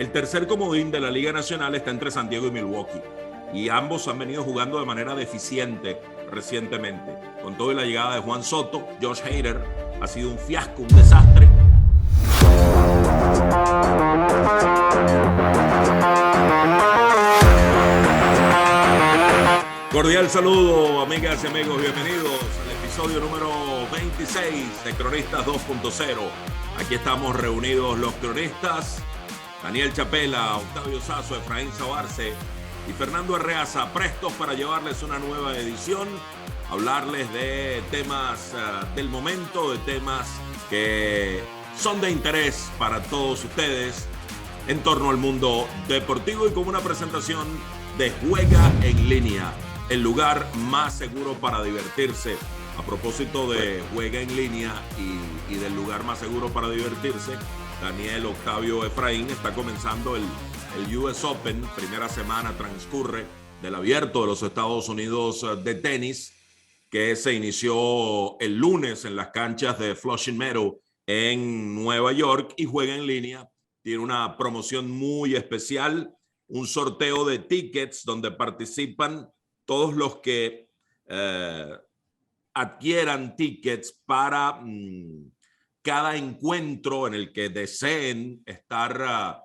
El tercer comodín de la Liga Nacional está entre San Diego y Milwaukee. Y ambos han venido jugando de manera deficiente recientemente. Con todo y la llegada de Juan Soto, Josh Hader ha sido un fiasco, un desastre. Cordial saludo, amigas y amigos, bienvenidos al episodio número 26 de Cronistas 2.0. Aquí estamos reunidos los cronistas, Daniel Chapela, Octavio Sazo, Efraín Sabarce y Fernando Arreaza, prestos para llevarles una nueva edición, hablarles de temas del momento, de temas que son de interés para todos ustedes en torno al mundo deportivo y con una presentación de Juega en Línea, el lugar más seguro para divertirse. A propósito de Juega en Línea y del lugar más seguro para divertirse, Daniel, Octavio, Efraín, está comenzando el US Open. Primera semana transcurre del Abierto de los Estados Unidos de tenis, que se inició el lunes en las canchas de Flushing Meadow en Nueva York, y Juega en Línea tiene una promoción muy especial, un sorteo de tickets donde participan todos los que adquieran tickets para cada encuentro en el que deseen estar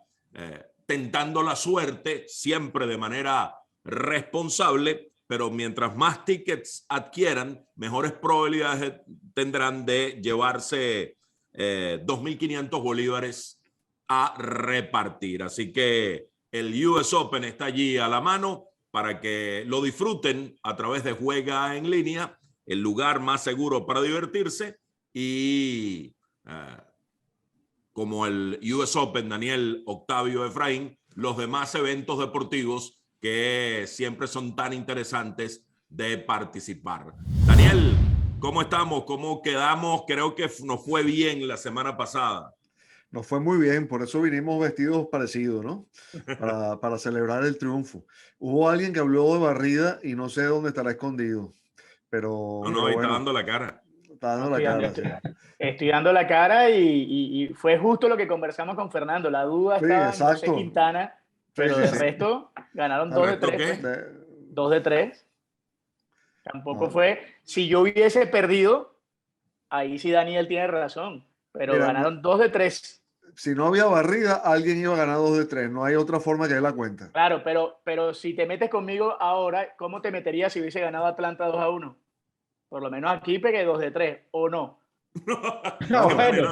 tentando la suerte, siempre de manera responsable, pero mientras más tickets adquieran, mejores probabilidades tendrán de llevarse 2.500 bolívares a repartir. Así que el US Open está allí a la mano para que lo disfruten a través de Juega en Línea, el lugar más seguro para divertirse. Y como el US Open, Daniel, Octavio, Efraín, los demás eventos deportivos que siempre son tan interesantes de participar. Daniel, ¿cómo estamos? ¿Cómo quedamos? Creo que nos fue bien la semana pasada. Nos fue muy bien, por eso vinimos vestidos parecidos, ¿no? Para celebrar el triunfo. Hubo alguien que habló de barrida y no sé dónde estará escondido, pero... No, ahí está dando la cara. Está dando la cara. Estoy dando la cara y fue justo lo que conversamos con Fernando. La duda estaba en José Quintana, pero de resto ganaron 2 de 3. 2 de 3. Tampoco fue... Si yo hubiese perdido, ahí sí Daniel tiene razón, pero mira, ganaron 2 de 3. Si no había barrida, alguien iba a ganar 2 de 3. No hay otra forma que dé la cuenta. Claro, pero si te metes conmigo ahora, ¿cómo te meterías si hubiese ganado Atlanta 2-1? Por lo menos aquí pegué 2 de 3, ¿o no? No, bueno,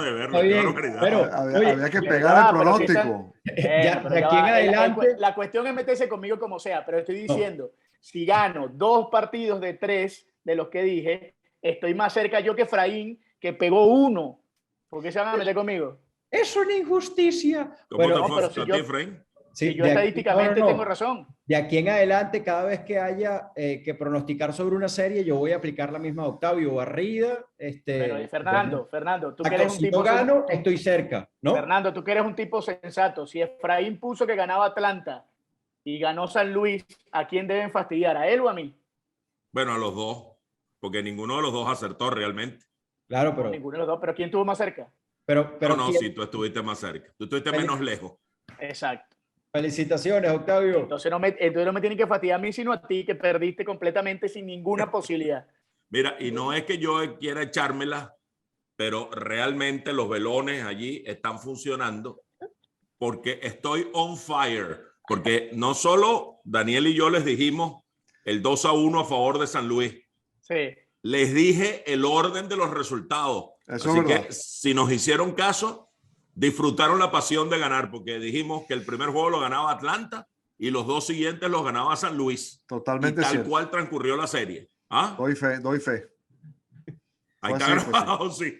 pero había que pegar el pronóstico. De aquí en adelante... La cuestión es meterse conmigo como sea, pero estoy diciendo, si gano 2 partidos de 3 de los que dije, estoy más cerca yo que Efraín, que pegó 1. ¿Por qué se van a meter conmigo? Es una injusticia. ¿Cómo te fue a ti, Efraín? Sí, yo estadísticamente tengo razón. De aquí en adelante, cada vez que haya que pronosticar sobre una serie, yo voy a aplicar la misma, Octavio, barrida. Pero Fernando, tú que eres un tipo... Si gano, estoy cerca, ¿no? Fernando, tú que eres un tipo sensato. Si Efraín puso que ganaba Atlanta y ganó San Luis, ¿a quién deben fastidiar? ¿A él o a mí? Bueno, a los dos, porque ninguno de los dos acertó realmente. Claro, pero... No, ninguno de los dos, pero ¿quién estuvo más cerca? Pero no, sí, tú estuviste más cerca. Tú estuviste menos lejos. Exacto. Felicitaciones, Octavio. Entonces no me tienen que fastidiar a mí, sino a ti, que perdiste completamente sin ninguna posibilidad. Mira, y no es que yo quiera echármela, pero realmente los velones allí están funcionando porque estoy on fire. Porque no solo Daniel y yo les dijimos el 2-1 a favor de San Luis. Sí. Les dije el orden de los resultados. Eso así es verdad. que si nos hicieron caso, disfrutaron la pasión de ganar, porque dijimos que el primer juego lo ganaba Atlanta y los 2 siguientes los ganaba San Luis. Totalmente y tal cierto. cual transcurrió la serie. ¿Ah? Doy fe. Ahí está grabado, sí.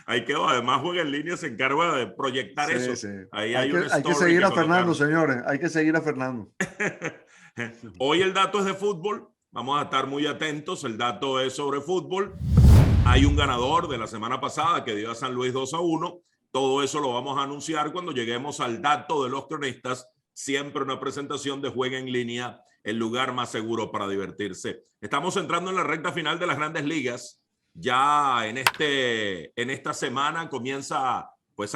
Ahí quedó. Además, Juega en Línea se encarga de proyectar eso. Sí. Ahí hay que seguir a Fernando, señores. Hay que seguir a Fernando. Hoy el dato es de fútbol. Vamos a estar muy atentos. El dato es sobre fútbol. Hay un ganador de la semana pasada que dio a San Luis 2-1. Todo eso lo vamos a anunciar cuando lleguemos al dato de los cronistas. Siempre una presentación de Juega en Línea, el lugar más seguro para divertirse. Estamos entrando en la recta final de las Grandes Ligas. Ya en esta semana ha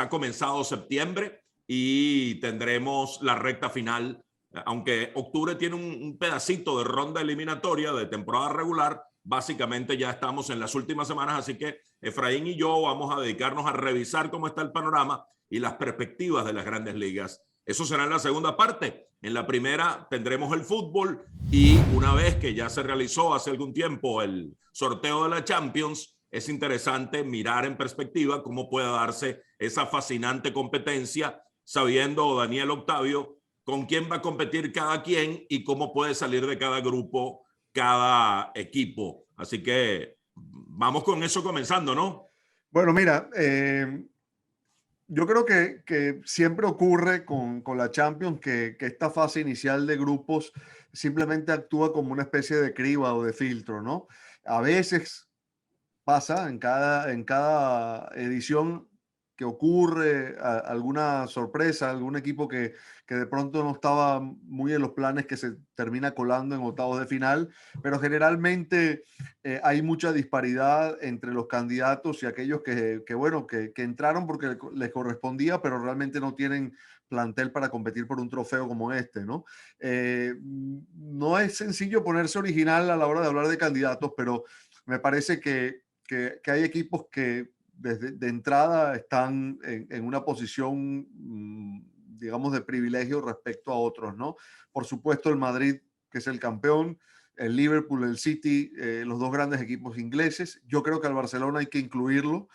comenzado septiembre y tendremos la recta final. Aunque octubre tiene un pedacito de ronda eliminatoria de temporada regular, básicamente ya estamos en las últimas semanas, así que Efraín y yo vamos a dedicarnos a revisar cómo está el panorama y las perspectivas de las grandes ligas. Eso será en la segunda parte. En la primera tendremos el fútbol y una vez que ya se realizó hace algún tiempo el sorteo de la Champions, es interesante mirar en perspectiva cómo puede darse esa fascinante competencia, sabiendo, Daniel, Octavio, con quién va a competir cada quien y cómo puede salir de cada grupo, cada equipo. Así que vamos con eso comenzando, ¿no? Bueno, mira, yo creo que siempre ocurre con la Champions que esta fase inicial de grupos simplemente actúa como una especie de criba o de filtro, ¿no? A veces pasa en cada edición que ocurre alguna sorpresa, algún equipo que de pronto no estaba muy en los planes, que se termina colando en octavos de final, pero generalmente hay mucha disparidad entre los candidatos y aquellos que entraron porque les correspondía, pero realmente no tienen plantel para competir por un trofeo como este, ¿no? No es sencillo ponerse original a la hora de hablar de candidatos, pero me parece que hay equipos que de entrada están en una posición, digamos, de privilegio respecto a otros, ¿no? Por supuesto, el Madrid, que es el campeón, el Liverpool, el City, los dos grandes equipos ingleses. Yo creo que al Barcelona hay que incluirlo,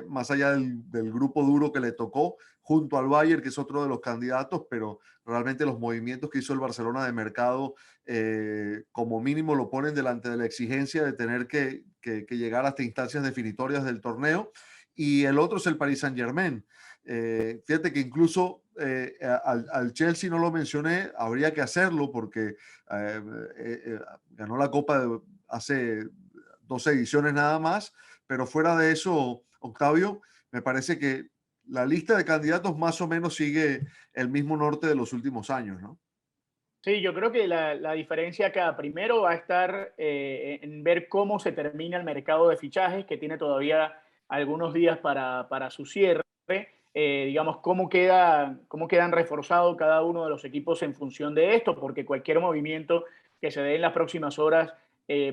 más allá del grupo duro que le tocó, junto al Bayern, que es otro de los candidatos, pero realmente los movimientos que hizo el Barcelona de mercado, como mínimo lo ponen delante de la exigencia de tener que llegar hasta instancias definitorias del torneo. Y el otro es el Paris Saint-Germain. Fíjate que incluso al Chelsea no lo mencioné, habría que hacerlo porque ganó la Copa hace 2 ediciones nada más, pero fuera de eso, Octavio, me parece que la lista de candidatos más o menos sigue el mismo norte de los últimos años, ¿no? Sí, yo creo que la diferencia acá primero va a estar en ver cómo se termina el mercado de fichajes, que tiene todavía algunos días para su cierre. Digamos, cómo quedan reforzados cada uno de los equipos en función de esto, porque cualquier movimiento que se dé en las próximas horas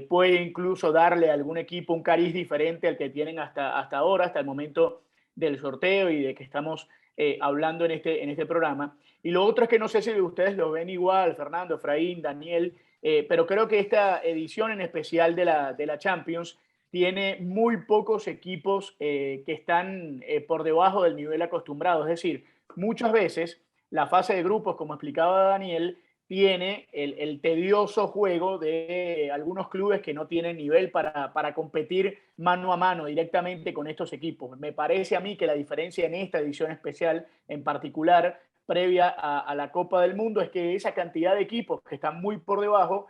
puede incluso darle a algún equipo un cariz diferente al que tienen hasta ahora, hasta el momento del sorteo y de que estamos hablando en este programa. Y lo otro es que no sé si ustedes lo ven igual, Fernando, Efraín, Daniel, pero creo que esta edición en especial de la Champions tiene muy pocos equipos que están por debajo del nivel acostumbrado. Es decir, muchas veces la fase de grupos, como explicaba Daniel, tiene el tedioso juego de algunos clubes que no tienen nivel para competir mano a mano directamente con estos equipos. Me parece a mí que la diferencia en esta edición especial, en particular, previa a la Copa del Mundo, es que esa cantidad de equipos que están muy por debajo,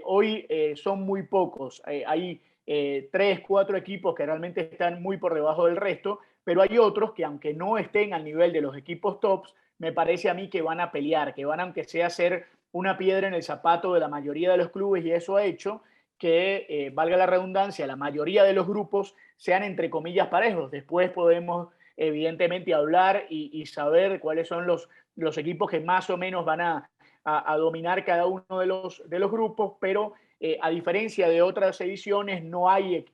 hoy son muy pocos. Hay 3, 4 equipos que realmente están muy por debajo del resto, pero hay otros que, aunque no estén al nivel de los equipos tops, me parece a mí que van a pelear, que van, aunque sea, a ser una piedra en el zapato de la mayoría de los clubes, y eso ha hecho que, valga la redundancia, la mayoría de los grupos sean, entre comillas, parejos. Después podemos, evidentemente, hablar y saber cuáles son los equipos que más o menos van a dominar cada uno de los grupos, pero a diferencia de otras ediciones, no hay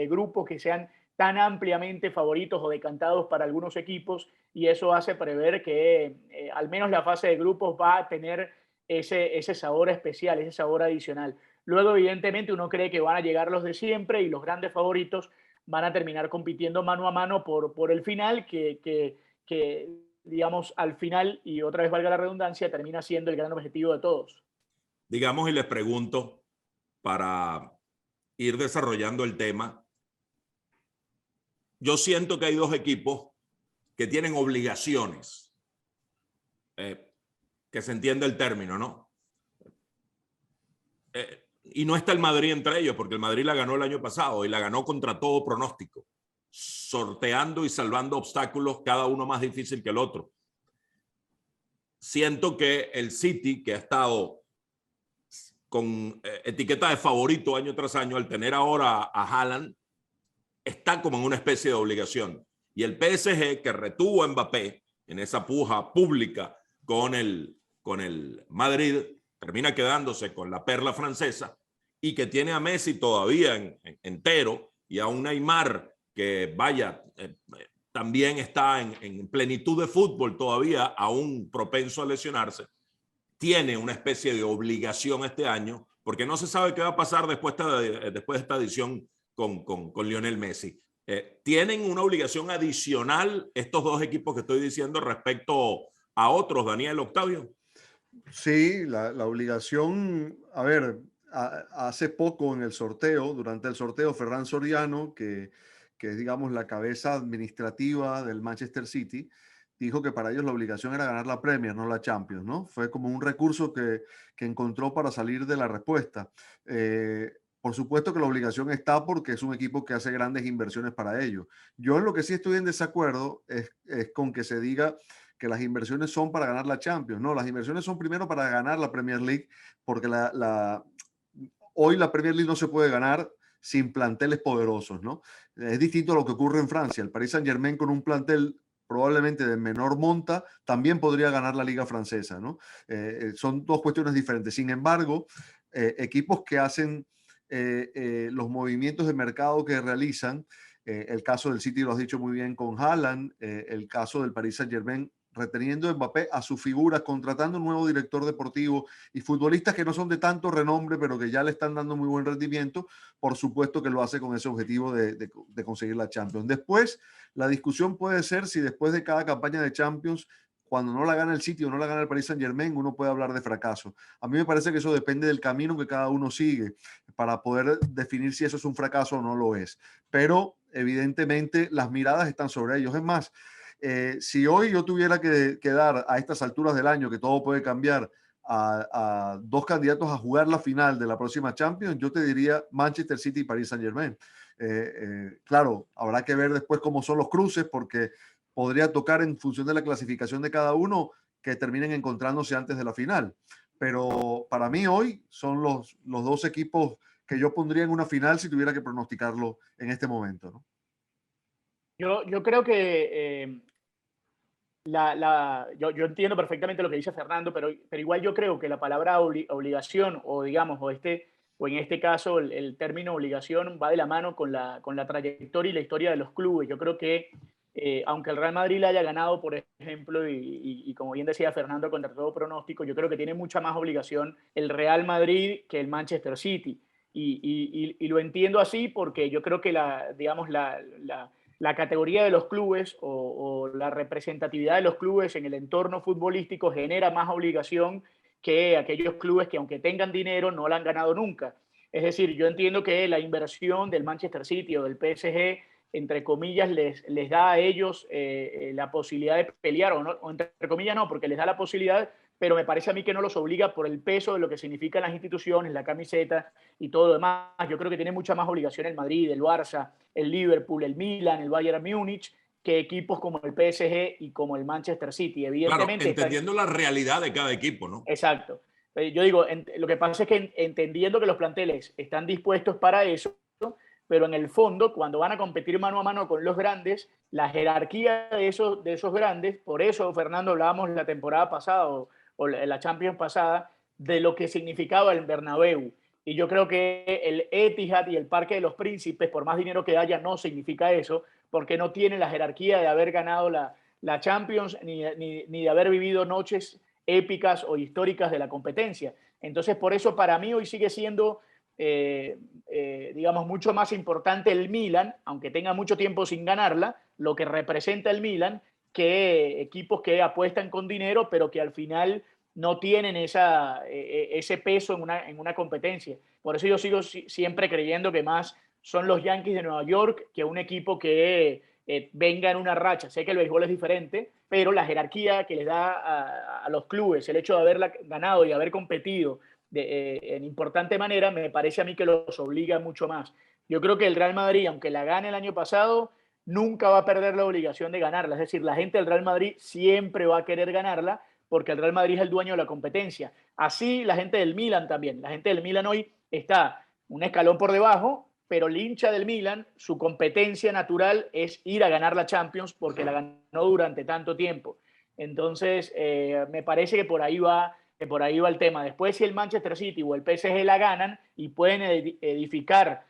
grupos que sean tan ampliamente favoritos o decantados para algunos equipos, y eso hace prever que al menos la fase de grupos va a tener ese sabor especial, ese sabor adicional. Luego, evidentemente, uno cree que van a llegar los de siempre y los grandes favoritos van a terminar compitiendo mano a mano por el final, que digamos, al final, y otra vez valga la redundancia, termina siendo el gran objetivo de todos. Digamos, y les pregunto, para ir desarrollando el tema, yo siento que hay 2 equipos que tienen obligaciones, que se entiende el término, ¿no? Y no está el Madrid entre ellos, porque el Madrid la ganó el año pasado y la ganó contra todo pronóstico, sorteando y salvando obstáculos, cada uno más difícil que el otro. Siento que el City, que ha estado con etiqueta de favorito año tras año, al tener ahora a Haaland, está como en una especie de obligación. Y el PSG, que retuvo a Mbappé, en esa puja pública con el Madrid, termina quedándose con la perla francesa, y que tiene a Messi todavía entero, y a un Neymar que también está en plenitud de fútbol todavía, aún propenso a lesionarse, tiene una especie de obligación este año, porque no se sabe qué va a pasar después de esta edición con Lionel Messi. ¿Tienen una obligación adicional estos dos equipos que estoy diciendo respecto a otros, Daniel, Octavio? Sí, la obligación, a ver, hace poco en el sorteo, durante el sorteo, Ferran Soriano, que es, digamos, la cabeza administrativa del Manchester City, dijo que para ellos la obligación era ganar la Premier, no la Champions, ¿no? Fue como un recurso que encontró para salir de la respuesta. Por supuesto que la obligación está porque es un equipo que hace grandes inversiones para ello. Yo en lo que sí estoy en desacuerdo es con que se diga que las inversiones son para ganar la Champions. No, las inversiones son primero para ganar la Premier League, porque hoy la Premier League no se puede ganar sin planteles poderosos, ¿no? Es distinto a lo que ocurre en Francia. El Paris Saint-Germain con un plantel probablemente de menor monta, también podría ganar la liga francesa, ¿no? Son dos cuestiones diferentes. Sin embargo, equipos que hacen los movimientos de mercado que realizan, el caso del City lo has dicho muy bien con Haaland, el caso del Paris Saint-Germain reteniendo a Mbappé a sus figuras, contratando un nuevo director deportivo y futbolistas que no son de tanto renombre, pero que ya le están dando muy buen rendimiento, por supuesto que lo hace con ese objetivo de conseguir la Champions. Después, la discusión puede ser si después de cada campaña de Champions, cuando no la gana el City o no la gana el Paris Saint-Germain, uno puede hablar de fracaso. A mí me parece que eso depende del camino que cada uno sigue para poder definir si eso es un fracaso o no lo es. Pero evidentemente las miradas están sobre ellos. Es más, si hoy yo tuviera que dar a estas alturas del año, que todo puede cambiar, a dos candidatos a jugar la final de la próxima Champions, yo te diría Manchester City y Paris Saint-Germain. Claro, habrá que ver después cómo son los cruces, porque podría tocar en función de la clasificación de cada uno que terminen encontrándose antes de la final. Pero para mí hoy son los dos equipos que yo pondría en una final si tuviera que pronosticarlo en este momento, ¿no? Yo creo que yo entiendo perfectamente lo que dice Fernando, pero igual yo creo que la palabra obligación, o digamos, o en este caso el término obligación va de la mano con la trayectoria y la historia de los clubes. Yo creo que aunque el Real Madrid le haya ganado, por ejemplo, y como bien decía Fernando, contra todo pronóstico, yo creo que tiene mucha más obligación el Real Madrid que el Manchester City. Y lo entiendo así porque yo creo que la categoría de los clubes o la representatividad de los clubes en el entorno futbolístico genera más obligación que aquellos clubes que, aunque tengan dinero, no la han ganado nunca. Es decir, yo entiendo que la inversión del Manchester City o del PSG, entre comillas, les da a ellos la posibilidad de pelear, o entre comillas no, porque les da la posibilidad, pero me parece a mí que no los obliga por el peso de lo que significan las instituciones, la camiseta y todo lo demás. Yo creo que tiene mucha más obligación el Madrid, el Barça, el Liverpool, el Milan, el Bayern Múnich, que equipos como el PSG y como el Manchester City. Evidentemente, claro, entendiendo la realidad de cada equipo, ¿no? Exacto. Yo digo, lo que pasa es que entendiendo que los planteles están dispuestos para eso, pero en el fondo, cuando van a competir mano a mano con los grandes, la jerarquía de esos grandes, por eso, Fernando, hablábamos la temporada pasada o la Champions pasada, de lo que significaba el Bernabéu. Y yo creo que el Etihad y el Parque de los Príncipes, por más dinero que haya, no significa eso, porque no tiene la jerarquía de haber ganado la Champions ni de haber vivido noches épicas o históricas de la competencia. Entonces, por eso para mí hoy sigue siendo, digamos, mucho más importante el Milan, aunque tenga mucho tiempo sin ganarla, lo que representa el Milan, que equipos que apuestan con dinero, pero que al final no tienen ese peso en una competencia. Por eso yo sigo siempre creyendo que más son los Yankees de Nueva York que un equipo que venga en una racha. Sé que el béisbol es diferente, pero la jerarquía que les da a los clubes, el hecho de haber ganado y haber competido en importante manera, me parece a mí que los obliga mucho más. Yo creo que el Real Madrid, aunque la gane el año pasado, nunca va a perder la obligación de ganarla. Es decir, la gente del Real Madrid siempre va a querer ganarla porque el Real Madrid es el dueño de la competencia. Así la gente del Milan también. La gente del Milan hoy está un escalón por debajo, pero el hincha del Milan, su competencia natural es ir a ganar la Champions porque la ganó durante tanto tiempo. Entonces, me parece que por ahí va el tema. Después, si el Manchester City o el PSG la ganan y pueden edificar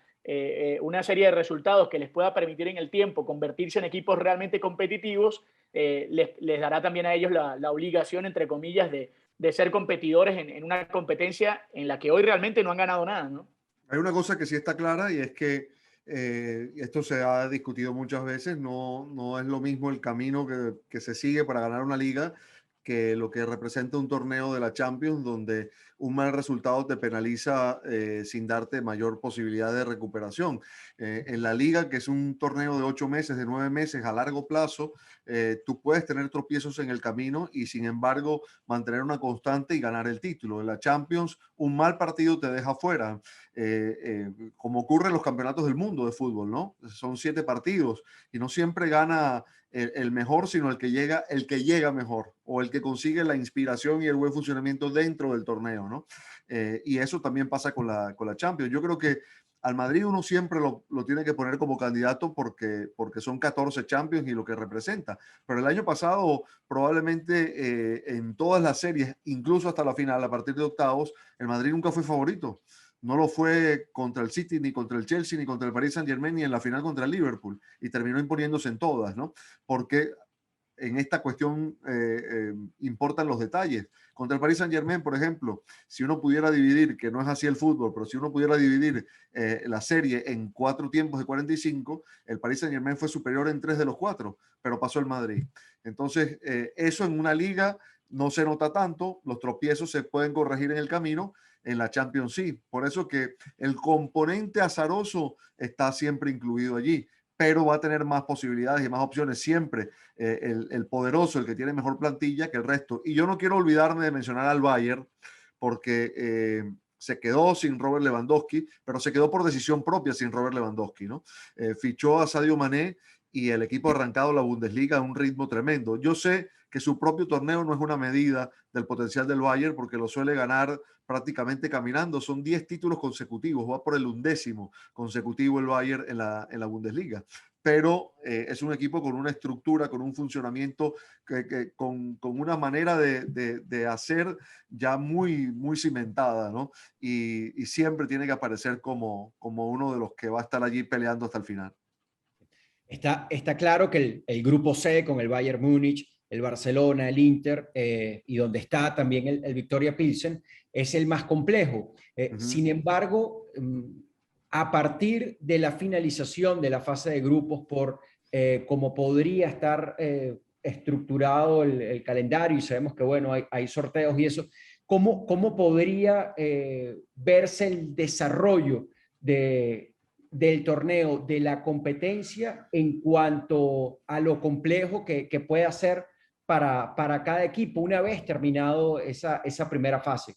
una serie de resultados que les pueda permitir en el tiempo convertirse en equipos realmente competitivos, les dará también a ellos la obligación, entre comillas, de ser competidores en una competencia en la que hoy realmente no han ganado nada, ¿no? Hay una cosa que sí está clara y es que esto se ha discutido muchas veces, no es lo mismo el camino que se sigue para ganar una liga que lo que representa un torneo de la Champions, donde un mal resultado te penaliza sin darte mayor posibilidad de recuperación. En la liga, que es un torneo de 8 meses, de 9 meses a largo plazo, tú puedes tener tropiezos en el camino y sin embargo mantener una constante y ganar el título. En la Champions, un mal partido te deja fuera, como ocurre en los campeonatos del mundo de fútbol, ¿no? Son 7 partidos y no siempre gana el mejor, sino el que llega mejor o el que consigue la inspiración y el buen funcionamiento dentro del torneo, ¿no? Y eso también pasa con la Champions. Yo creo que al Madrid uno siempre lo tiene que poner como candidato porque son 14 Champions y lo que representa. Pero el año pasado probablemente en todas las series, incluso hasta la final, a partir de octavos, el Madrid nunca fue favorito. No lo fue contra el City, ni contra el Chelsea, ni contra el Paris Saint-Germain, ni en la final contra el Liverpool. Y terminó imponiéndose en todas, ¿no? Porque en esta cuestión importan los detalles. Contra el Paris Saint-Germain, por ejemplo, si uno pudiera dividir, que no es así el fútbol, pero si uno pudiera dividir la serie en 4 tiempos de 45, el Paris Saint-Germain fue superior en 3 de los 4, pero pasó el Madrid. Entonces, eso en una liga no se nota tanto, los tropiezos se pueden corregir en el camino. En la Champions sí, por eso que el componente azaroso está siempre incluido allí, pero va a tener más posibilidades y más opciones siempre el poderoso, el que tiene mejor plantilla que el resto. Y yo no quiero olvidarme de mencionar al Bayern, porque se quedó sin Robert Lewandowski, pero se quedó por decisión propia sin Robert Lewandowski, ¿no? Fichó a Sadio Mané y el equipo ha arrancado la Bundesliga a un ritmo tremendo. Yo sé que su propio torneo no es una medida del potencial del Bayern porque lo suele ganar prácticamente caminando. Son 10 títulos consecutivos, va por el 11º consecutivo el Bayern en la Bundesliga. Pero es un equipo con una estructura, con un funcionamiento, con una manera de hacer ya muy cimentada, ¿no? Y siempre tiene que aparecer como uno de los que va a estar allí peleando hasta el final. Está claro que el grupo C con el Bayern Múnich, el Barcelona, el Inter y donde está también el Victoria Pilsen es el más complejo. Sin embargo, a partir de la finalización de la fase de grupos por cómo podría estar estructurado el calendario y sabemos que bueno, hay sorteos y eso, ¿cómo podría verse el desarrollo del torneo, de la competencia en cuanto a lo complejo que puede hacer para cada equipo una vez terminado esa primera fase?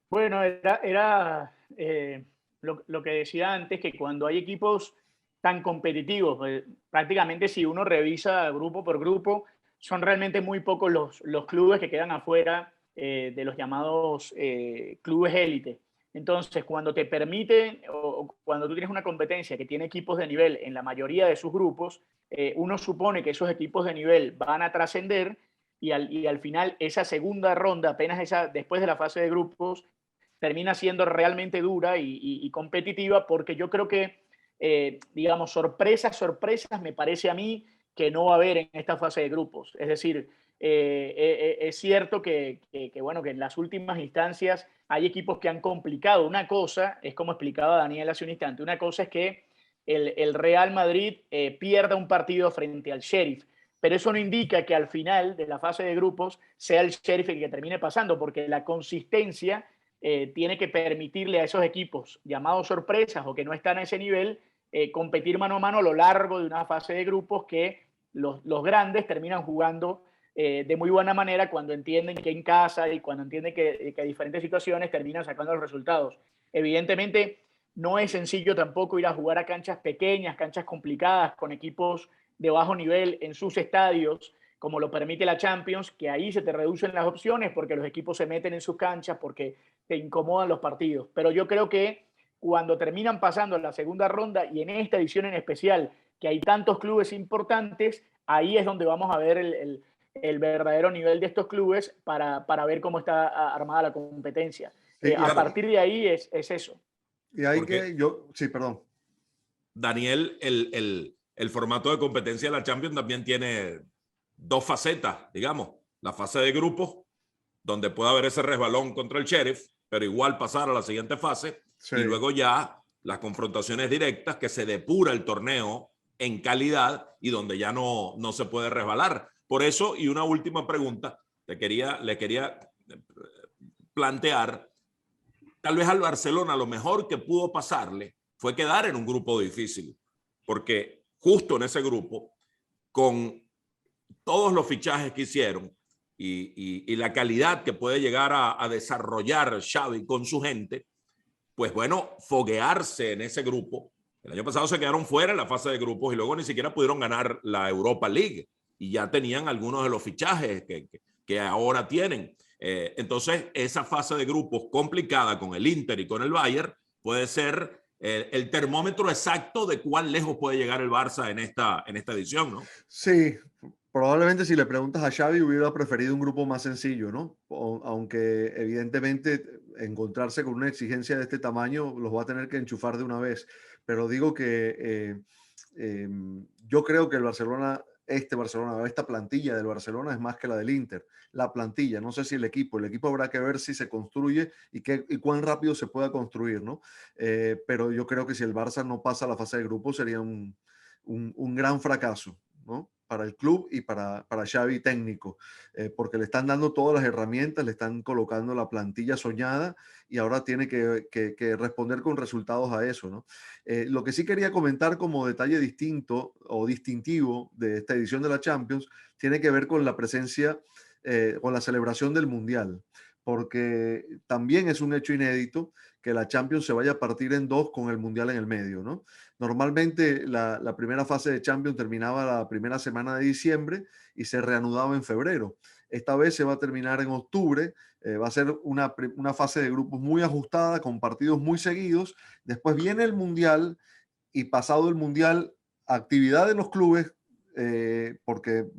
Bueno, era lo que decía antes, que cuando hay equipos tan competitivos, prácticamente si uno revisa grupo por grupo, son realmente muy pocos los clubes que quedan afuera de los llamados clubes élite. Entonces, cuando te permite o cuando tú tienes una competencia que tiene equipos de nivel en la mayoría de sus grupos, uno supone que esos equipos de nivel van a trascender y al final esa segunda ronda, apenas después de la fase de grupos, termina siendo realmente dura y competitiva, porque yo creo que, digamos, sorpresas, me parece a mí que no va a haber en esta fase de grupos. Es decir, es cierto bueno, que en las últimas instancias hay equipos que han complicado. Una cosa es, como explicaba Daniel hace un instante, una cosa es que el Real Madrid pierda un partido frente al Sheriff, pero eso no indica que al final de la fase de grupos sea el Sheriff el que termine pasando, porque la consistencia tiene que permitirle a esos equipos llamados sorpresas o que no están a ese nivel competir mano a mano a lo largo de una fase de grupos que los grandes terminan jugando de muy buena manera cuando entienden que en casa y cuando entienden que diferentes situaciones terminan sacando los resultados. Evidentemente, no es sencillo tampoco ir a jugar a canchas pequeñas, canchas complicadas, con equipos de bajo nivel en sus estadios, como lo permite la Champions, que ahí se te reducen las opciones porque los equipos se meten en sus canchas, porque te incomodan los partidos. Pero yo creo que cuando terminan pasando en la segunda ronda y en esta edición en especial, que hay tantos clubes importantes, ahí es donde vamos a ver el verdadero nivel de estos clubes para ver cómo está armada la competencia. A partir de ahí es eso. Y hay sí, perdón. Daniel, el formato de competencia de la Champions también tiene dos facetas, digamos. La fase de grupos, donde puede haber ese resbalón contra el Sheriff, pero igual pasar a la siguiente fase. Sí. Y luego ya las confrontaciones directas, que se depura el torneo en calidad y donde ya no se puede resbalar. Por eso, y una última pregunta, le quería plantear, tal vez al Barcelona lo mejor que pudo pasarle fue quedar en un grupo difícil, porque justo en ese grupo, con todos los fichajes que hicieron y la calidad que puede llegar a desarrollar Xavi con su gente, pues bueno, foguearse en ese grupo. El año pasado se quedaron fuera en la fase de grupos y luego ni siquiera pudieron ganar la Europa League y ya tenían algunos de los fichajes que ahora tienen. Entonces, esa fase de grupos complicada con el Inter y con el Bayern puede ser el termómetro exacto de cuán lejos puede llegar el Barça en esta edición, ¿no? Sí, probablemente si le preguntas a Xavi hubiera preferido un grupo más sencillo, ¿no? Aunque evidentemente encontrarse con una exigencia de este tamaño los va a tener que enchufar de una vez. Pero digo que yo creo que el Barcelona, esta plantilla del Barcelona es más que la del Inter. La plantilla, no sé si el equipo habrá que ver si se construye y cuán rápido se pueda construir, ¿no? Pero yo creo que si el Barça no pasa a la fase de grupo sería un gran fracaso, ¿no? Para el club y para Xavi técnico, porque le están dando todas las herramientas, le están colocando la plantilla soñada y ahora tiene que responder con resultados a eso, ¿no? Lo que sí quería comentar como detalle distinto o distintivo de esta edición de la Champions tiene que ver con la presencia, con la celebración del Mundial, porque también es un hecho inédito que la Champions se vaya a partir en dos con el Mundial en el medio, ¿no? Normalmente la primera fase de Champions terminaba la primera semana de diciembre y se reanudaba en febrero. Esta vez se va a terminar en octubre, va a ser una fase de grupos muy ajustada, con partidos muy seguidos. Después viene el Mundial y pasado el Mundial, actividad en los clubes, porque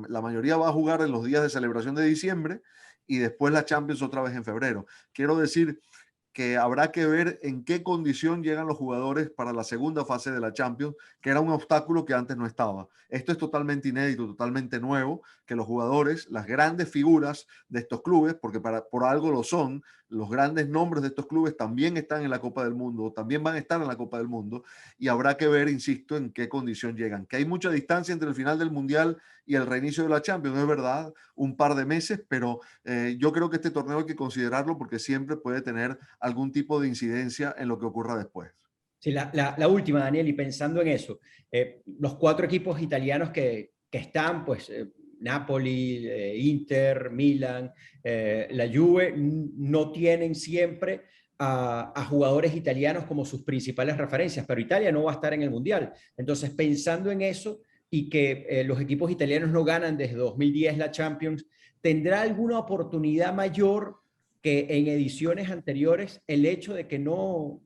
la mayoría va a jugar en los días de celebración de diciembre y después la Champions otra vez en febrero. Quiero decir que habrá que ver en qué condición llegan los jugadores para la segunda fase de la Champions, que era un obstáculo que antes no estaba. Esto es totalmente inédito, totalmente nuevo, que los jugadores, las grandes figuras de estos clubes, porque por algo lo son, los grandes nombres de estos clubes también están en la Copa del Mundo, también van a estar en la Copa del Mundo, y habrá que ver, insisto, en qué condición llegan. Que hay mucha distancia entre el final del Mundial y el reinicio de la Champions, es verdad, un par de meses, pero yo creo que este torneo hay que considerarlo porque siempre puede tener algún tipo de incidencia en lo que ocurra después. Sí, la última, Daniel, y pensando en eso, los cuatro equipos italianos que están, pues Napoli, Inter, Milan, la Juve, no tienen siempre a jugadores italianos como sus principales referencias, pero Italia no va a estar en el Mundial. Entonces, pensando en eso y que los equipos italianos no ganan desde 2010 la Champions, ¿tendrá alguna oportunidad mayor que en ediciones anteriores el hecho de que no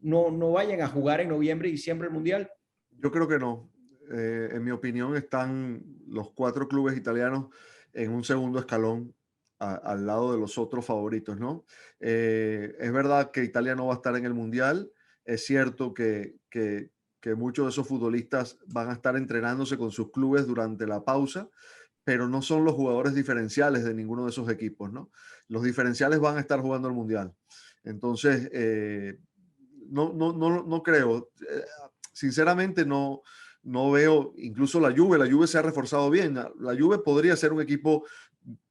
vayan a jugar en noviembre y diciembre el Mundial? Yo creo que no. En mi opinión están los cuatro clubes italianos en un segundo escalón al lado de los otros favoritos, ¿no? Es verdad que Italia no va a estar en el Mundial. Es cierto que muchos de esos futbolistas van a estar entrenándose con sus clubes durante la pausa, pero no son los jugadores diferenciales de ninguno de esos equipos, ¿no? Los diferenciales van a estar jugando el Mundial. Entonces, no creo. Sinceramente, no veo, incluso la Juve se ha reforzado bien. La Juve podría ser un equipo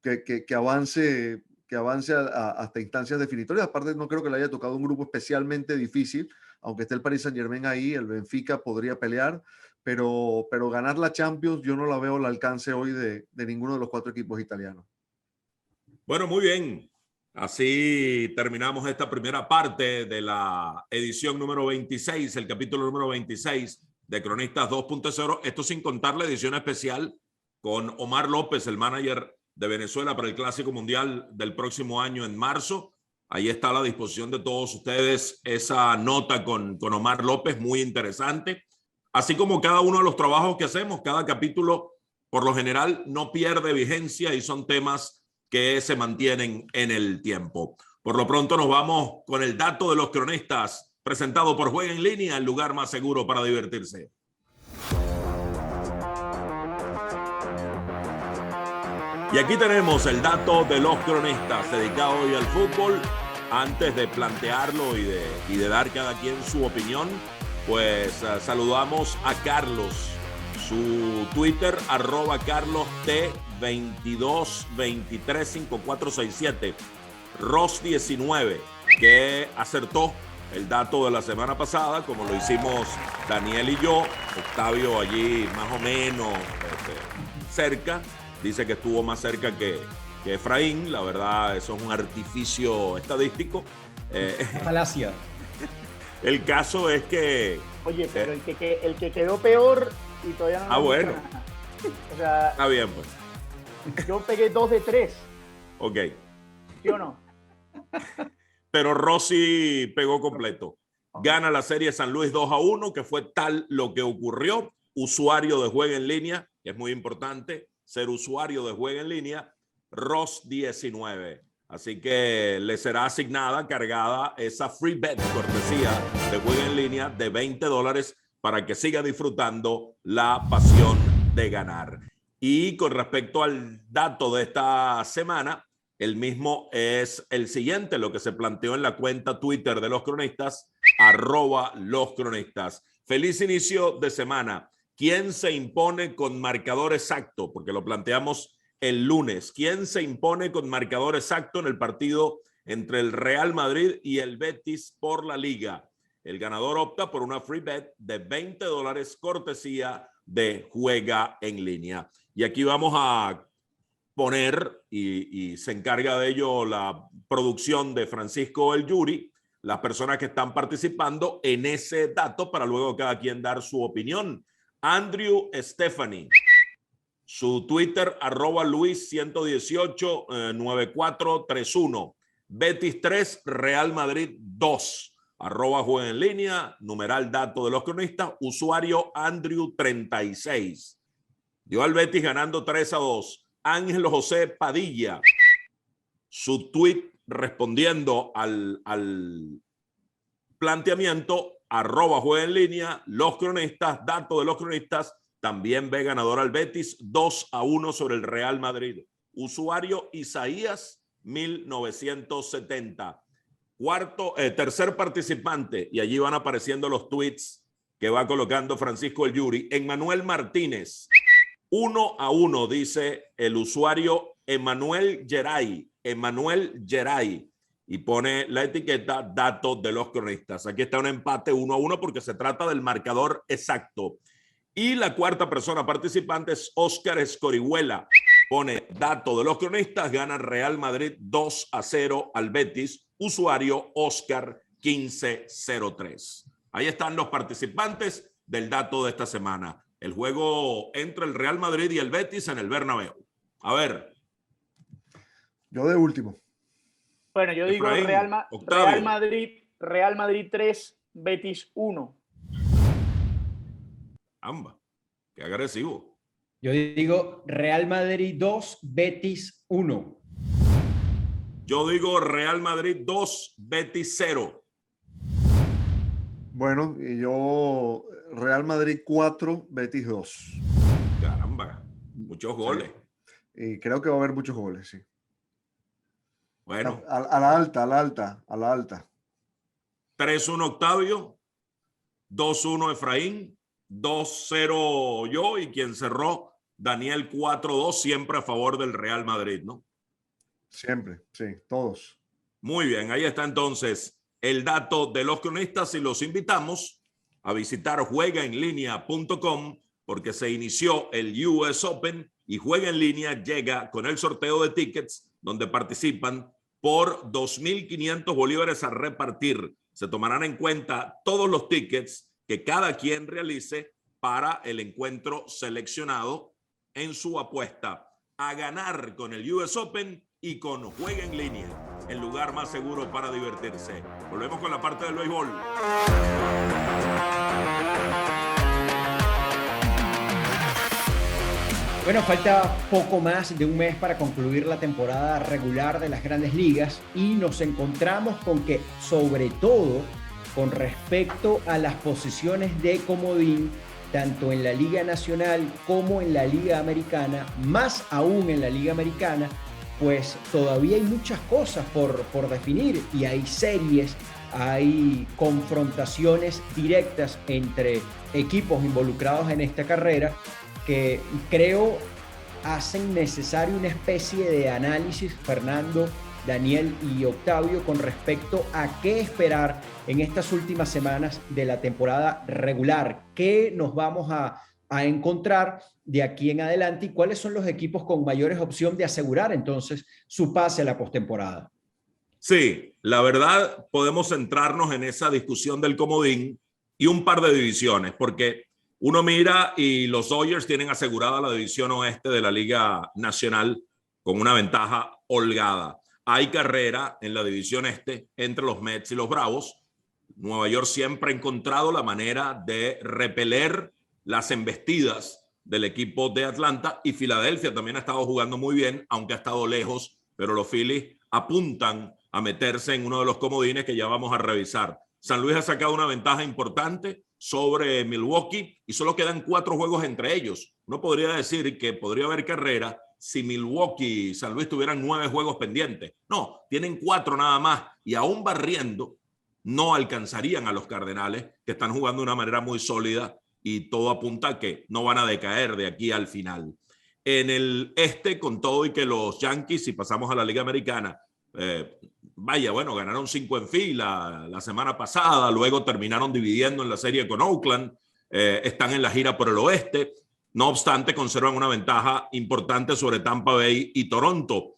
que avance hasta instancias definitorias. Aparte, no creo que le haya tocado un grupo especialmente difícil, aunque esté el Paris Saint-Germain ahí, el Benfica podría pelear, pero ganar la Champions yo no la veo al alcance hoy de ninguno de los cuatro equipos italianos. Bueno, muy bien. Así terminamos esta primera parte de la edición número 26, el capítulo número 26 de Cronistas 2.0. Esto sin contar la edición especial con Omar López, el manager de Venezuela para el Clásico Mundial del próximo año en marzo. Ahí está a la disposición de todos ustedes esa nota con Omar López, muy interesante. Así como cada uno de los trabajos que hacemos, cada capítulo por lo general no pierde vigencia y son temas que se mantienen en el tiempo. Por lo pronto nos vamos con el dato de los cronistas, presentado por Juega en Línea, el lugar más seguro para divertirse. Y aquí tenemos el dato de los cronistas, dedicado hoy al fútbol. Antes de plantearlo y de dar cada quien su opinión, pues saludamos a Carlos. Su Twitter, @carlost22235467. Ross19, que acertó el dato de la semana pasada, como lo hicimos Daniel y yo. Octavio allí más o menos cerca. Dice que estuvo más cerca que Efraín. La verdad, eso es un artificio estadístico. Falacia. El caso es que... Oye, pero el que quedó peor y todavía no... bueno. O sea, está bien, pues. Yo pegué 2 de 3. Ok. ¿Sí o no? Pero Rossi pegó completo. Gana la serie San Luis 2-1, que fue tal lo que ocurrió. Usuario de Juega en Línea, que es muy importante ser usuario de Juega en Línea, Ross19. Así que le será asignada, cargada esa free bet cortesía de Juega en Línea de $20 para que siga disfrutando la pasión de ganar. Y con respecto al dato de esta semana, el mismo es el siguiente, lo que se planteó en la cuenta Twitter de los cronistas, @loscronistas. Feliz inicio de semana. ¿Quién se impone con marcador exacto? Porque lo planteamos el lunes. ¿Quién se impone con marcador exacto en el partido entre el Real Madrid y el Betis por la Liga? El ganador opta por una free bet de $20 cortesía de Juega en Línea. Y aquí vamos a poner, y se encarga de ello la producción de Francisco El Yuri, las personas que están participando en ese dato para luego cada quien dar su opinión. Andrew Stephanie, su Twitter @Luis1189431, Betis 3, Real Madrid 2, @Juega en Línea, numeral dato de los cronistas, usuario Andrew36. Dio al Betis ganando 3-2. Ángel José Padilla, su tweet respondiendo al planteamiento, @Juega en Línea, los cronistas, dato de los cronistas, también ve ganador al Betis 2-1 sobre el Real Madrid. Usuario Isaías 1970. Tercer participante, y allí van apareciendo los tweets que va colocando Francisco El Yuri. Emmanuel Martínez, 1-1, dice el usuario Emanuel Geray, y pone la etiqueta dato de los cronistas. Aquí está un empate 1-1 porque se trata del marcador exacto. Y la cuarta persona participante es Oscar Escorihuela. Pone dato de los cronistas, gana Real Madrid 2-0 al Betis, usuario Oscar 1503. Ahí están los participantes del dato de esta semana. El juego entre el Real Madrid y el Betis en el Bernabéu. A ver. Yo de último. Bueno, yo digo Efraín, Real Madrid 3, Betis 1. Amba, qué agresivo. Yo digo Real Madrid 2, Betis 1. Yo digo Real Madrid 2, Betis 0. Bueno, y yo Real Madrid 4, Betis 2. Caramba, muchos goles. Sí. Y creo que va a haber muchos goles, sí. Bueno. A la alta. 3-1 Octavio, 2-1 Efraín, 2-0 yo, y quien cerró, Daniel 4-2, siempre a favor del Real Madrid, ¿no? Siempre, sí, todos. Muy bien, ahí está entonces el dato de los cronistas y los invitamos a visitar juegaenlinea.com porque se inició el US Open y Juega en Línea llega con el sorteo de tickets donde participan por 2.500 bolívares a repartir. Se tomarán en cuenta todos los tickets que cada quien realice para el encuentro seleccionado en su apuesta a ganar con el US Open y con Juega en Línea, el lugar más seguro para divertirse. Volvemos con la parte del béisbol. Bueno, falta poco más de un mes para concluir la temporada regular de las Grandes Ligas y nos encontramos con que, sobre todo, con respecto a las posiciones de comodín, tanto en la Liga Nacional como en la Liga Americana, más aún en la Liga Americana, pues todavía hay muchas cosas por definir y hay series, hay confrontaciones directas entre equipos involucrados en esta carrera que creo hacen necesario una especie de análisis, Fernando, Daniel y Octavio, con respecto a qué esperar en estas últimas semanas de la temporada regular, qué nos vamos a encontrar de aquí en adelante y cuáles son los equipos con mayores opciones de asegurar entonces su pase a la postemporada. Sí, la verdad podemos centrarnos en esa discusión del comodín y un par de divisiones, porque uno mira y los Dodgers tienen asegurada la división oeste de la Liga Nacional con una ventaja holgada. Hay carrera en la división este entre los Mets y los Bravos. Nueva York siempre ha encontrado la manera de repeler las embestidas del equipo de Atlanta, y Filadelfia también ha estado jugando muy bien, aunque ha estado lejos, pero los Phillies apuntan a meterse en uno de los comodines que ya vamos a revisar. San Luis ha sacado una ventaja importante sobre Milwaukee y solo quedan 4 juegos entre ellos. Uno podría decir que podría haber carrera si Milwaukee y San Luis tuvieran 9 juegos pendientes. No, tienen 4 nada más, y aún barriendo no alcanzarían a los Cardenales, que están jugando de una manera muy sólida, y todo apunta a que no van a decaer de aquí al final. En el este, con todo y que los Yankees, si pasamos a la Liga Americana, ganaron 5 en fila la semana pasada, luego terminaron dividiendo en la serie con Oakland, están en la gira por el oeste, no obstante conservan una ventaja importante sobre Tampa Bay y Toronto.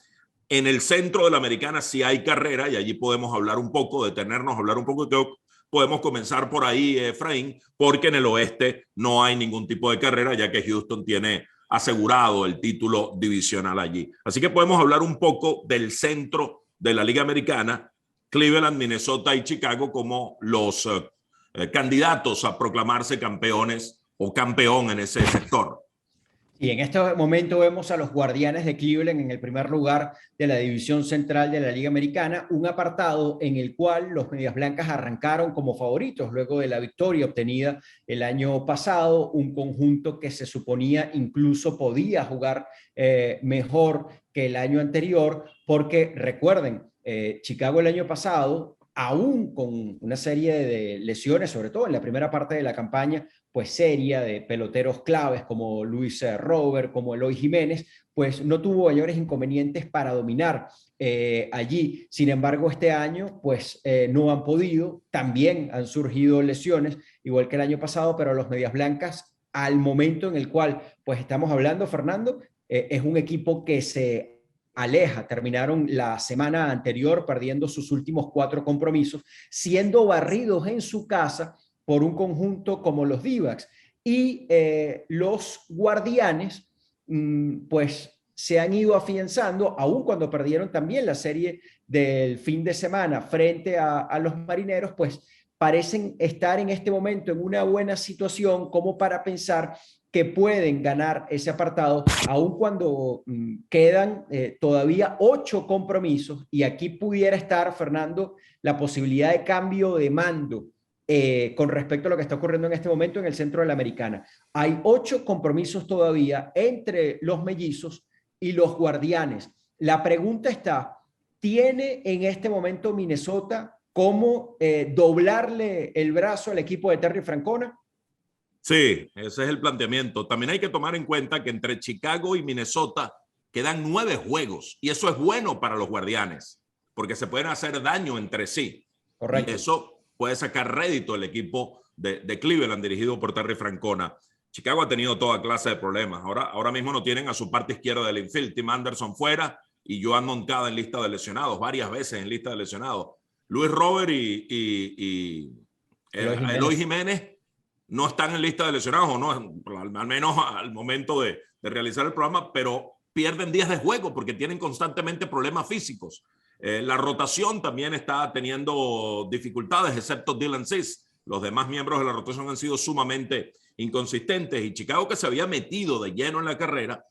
En el centro de la Americana sí hay carrera, y allí podemos hablar un poco, detenernos, hablar un poco. Creo que podemos comenzar por ahí, Efraín, porque en el oeste no hay ningún tipo de carrera, ya que Houston tiene asegurado el título divisional allí. Así que podemos hablar un poco del centro de la Liga Americana, Cleveland, Minnesota y Chicago como los candidatos a proclamarse campeones o campeón en ese sector. Y en este momento vemos a los Guardianes de Cleveland en el primer lugar de la división central de la Liga Americana, un apartado en el cual los Medias Blancas arrancaron como favoritos luego de la victoria obtenida el año pasado, un conjunto que se suponía incluso podía jugar mejor que el año anterior, porque recuerden, Chicago el año pasado, aún con una serie de lesiones, sobre todo en la primera parte de la campaña, pues seria, de peloteros claves como Luis Robert, como Eloy Jiménez, pues no tuvo mayores inconvenientes para dominar allí. Sin embargo, este año pues no han podido, también han surgido lesiones, igual que el año pasado, pero los Medias Blancas, al momento en el cual pues estamos hablando, Fernando, es un equipo que se aleja. Terminaron la semana anterior perdiendo sus últimos 4 compromisos, siendo barridos en su casa por un conjunto como los D-backs. Y los Guardianes, pues se han ido afianzando, aun cuando perdieron también la serie del fin de semana frente a los Marineros, pues parecen estar en este momento en una buena situación como para pensar que pueden ganar ese apartado, aun cuando quedan todavía 8 compromisos, y aquí pudiera estar, Fernando, la posibilidad de cambio de mando con respecto a lo que está ocurriendo en este momento en el centro de la Americana. Hay 8 compromisos todavía entre los Mellizos y los Guardianes. La pregunta está, ¿tiene en este momento Minnesota cómo doblarle el brazo al equipo de Terry Francona? Sí, ese es el planteamiento. También hay que tomar en cuenta que entre Chicago y Minnesota quedan 9 juegos, y eso es bueno para los Guardianes, porque se pueden hacer daño entre sí. Correcto. Y eso puede sacar rédito el equipo de Cleveland, dirigido por Terry Francona. Chicago ha tenido toda clase de problemas. Ahora mismo no tienen a su parte izquierda del infield. Tim Anderson fuera y Joan Moncada en lista de lesionados, varias veces en lista de lesionados. Luis Robert y Eloy Jiménez no están en lista de lesionados, o no, al menos al momento de realizar el programa, pero pierden días de juego porque tienen constantemente problemas físicos. La rotación también está teniendo dificultades, excepto Dylan Cease. Los demás miembros de la rotación han sido sumamente inconsistentes, y Chicago, que se había metido de lleno en la carrera,